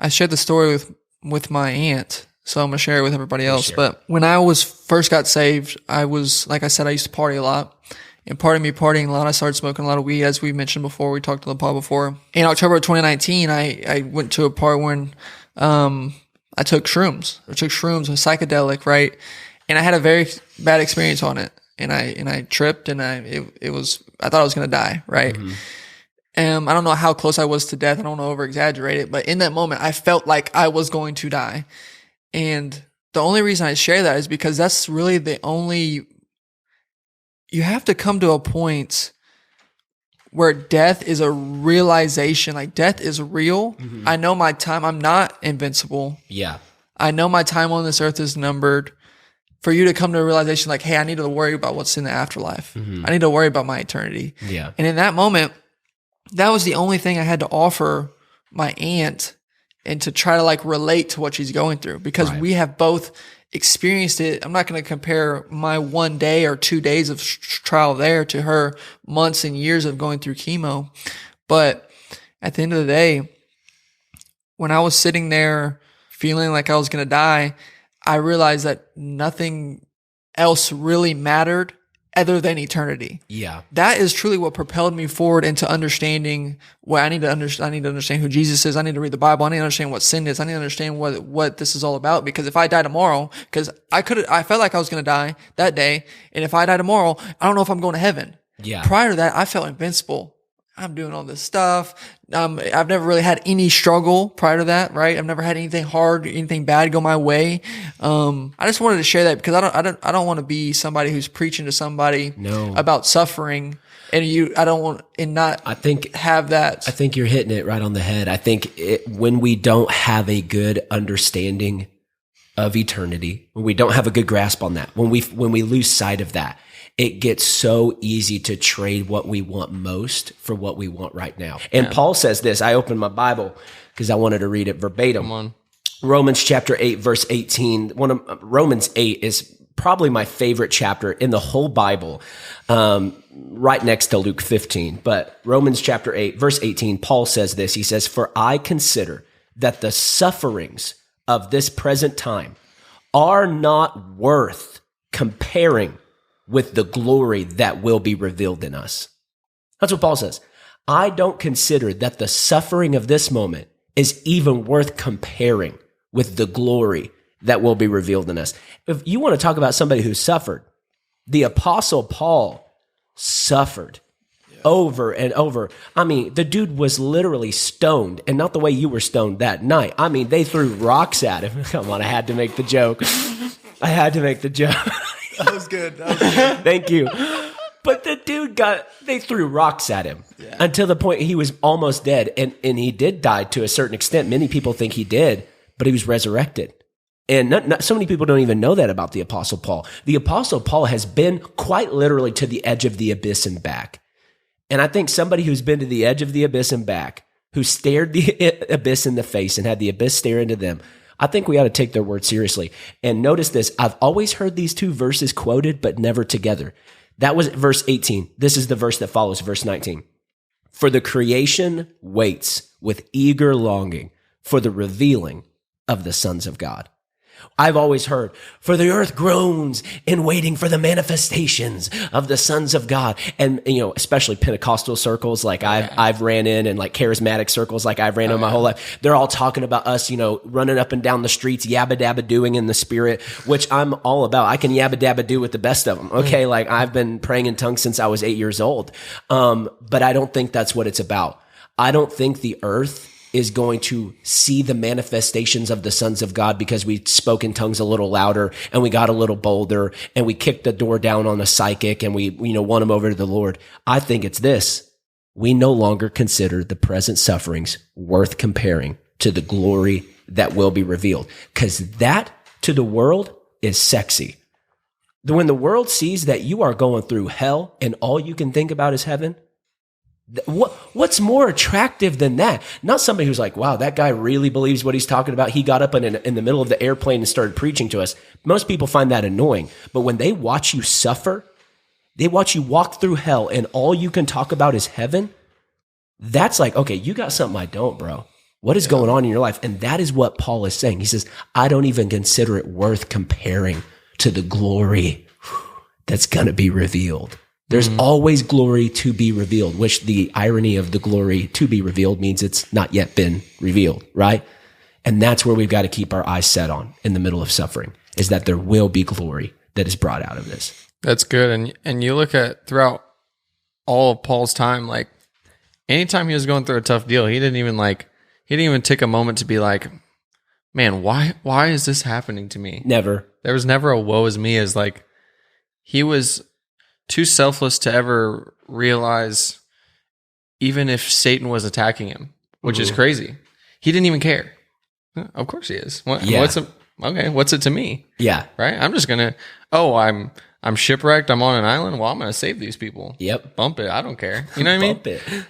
I shared the story with my aunt, so I'm going to share it with everybody else. Sure. But when I was first got saved, I was, like I said, I used to party a lot. And part of me partying a lot, I started smoking a lot of weed, as we mentioned before. We talked to the pod before. In October of 2019, I went to a party when I took shrooms. I took shrooms, a psychedelic, right? And I had a very bad experience on it. And I tripped, and I thought I was going to die, right? Mm-hmm. I don't know how close I was to death. I don't want to over exaggerate it, but in that moment, I felt like I was going to die. And the only reason I share that is because that's really you have to come to a point where death is a realization, like death is real. Mm-hmm. I know my time, I'm not invincible. Yeah. I know my time on this earth is numbered. For you to come to a realization like, hey, I need to worry about what's in the afterlife. Mm-hmm. I need to worry about my eternity. Yeah. And in that moment, that was the only thing I had to offer my aunt, and to try to like relate to what she's going through, because we have both experienced it. I'm not going to compare my 1 day or 2 days of trial there to her months and years of going through chemo. But at the end of the day, when I was sitting there feeling like I was going to die, I realized that nothing else really mattered other than eternity. Yeah. That is truly what propelled me forward into understanding what I need to understand. I need to understand who Jesus is. I need to read the Bible. I need to understand what sin is. I need to understand what this is all about. Because if I die tomorrow, because I felt like I was going to die that day. And if I die tomorrow, I don't know if I'm going to heaven. Yeah. Prior to that, I felt invincible. I'm doing all this stuff. I've never really had any struggle prior to that, right? I've never had anything hard, anything bad go my way. I just wanted to share that because I don't want to be somebody who's preaching to somebody about suffering, and I think have that. I think you're hitting it right on the head. I think when we don't have a good understanding of eternity, when we don't have a good grasp on that, when we lose sight of that, it gets so easy to trade what we want most for what we want right now. And Paul says this. I opened my Bible because I wanted to read it verbatim. Come on. Romans chapter 8, verse 18. Romans 8 is probably my favorite chapter in the whole Bible, right next to Luke 15. But Romans chapter 8, verse 18, Paul says this. He says, "For I consider that the sufferings of this present time are not worth comparing with the glory that will be revealed in us." That's what Paul says. I don't consider that the suffering of this moment is even worth comparing with the glory that will be revealed in us. If you want to talk about somebody who suffered, the Apostle Paul suffered over and over. I mean, the dude was literally stoned, and not the way you were stoned that night. I mean, they threw rocks at him. Come on, I had to make the joke. That was good. Thank you. But the dude they threw rocks at him until the point he was almost dead. And he did die to a certain extent. Many people think he did, but he was resurrected. And not so many people don't even know that about the Apostle Paul. The Apostle Paul has been quite literally to the edge of the abyss and back. And I think somebody who's been to the edge of the abyss and back, who stared the abyss in the face and had the abyss stare into them, I think we ought to take their word seriously. And notice this. I've always heard these two verses quoted, but never together. That was verse 18. This is the verse that follows, verse 19. "For the creation waits with eager longing for the revealing of the sons of God." I've always heard, "For the earth groans in waiting for the manifestations of the sons of God." And, especially Pentecostal circles like I've ran in, and like charismatic circles like I've ran in my whole life. They're all talking about us, running up and down the streets, yabba dabba doing in the spirit, which I'm all about. I can yabba dabba do with the best of them. Okay. Like I've been praying in tongues since I was 8 years old. But I don't think that's what it's about. I don't think the earth is going to see the manifestations of the sons of God because we spoke in tongues a little louder and we got a little bolder and we kicked the door down on a psychic and we, won them over to the Lord. I think it's this. We no longer consider the present sufferings worth comparing to the glory that will be revealed, because that to the world is sexy. When the world sees that you are going through hell and all you can think about is heaven, what's more attractive than that? Not somebody who's like, wow, that guy really believes what he's talking about. He got up in the middle of the airplane and started preaching to us. Most people find that annoying. But when they watch you suffer, they watch you walk through hell and all you can talk about is heaven, that's like, okay, you got something I don't, bro. What is going on in your life? And that is what Paul is saying. He says, I don't even consider it worth comparing to the glory that's going to be revealed. There's always glory to be revealed, which the irony of the glory to be revealed means it's not yet been revealed, right? And that's where we've got to keep our eyes set on in the middle of suffering, is that there will be glory that is brought out of this. That's good. And you look at throughout all of Paul's time, like anytime he was going through a tough deal, he didn't even take a moment to be like, man, why is this happening to me? Never. There was never a woe is me. As like, he was too selfless to ever realize, even if Satan was attacking him, which is crazy, he didn't even care. Of course he is. What's it to me? Yeah. Right? I'm just going to, I'm shipwrecked. I'm on an island. Well, I'm going to save these people. Yep. Bump it. I don't care. You know what I mean? Bump it.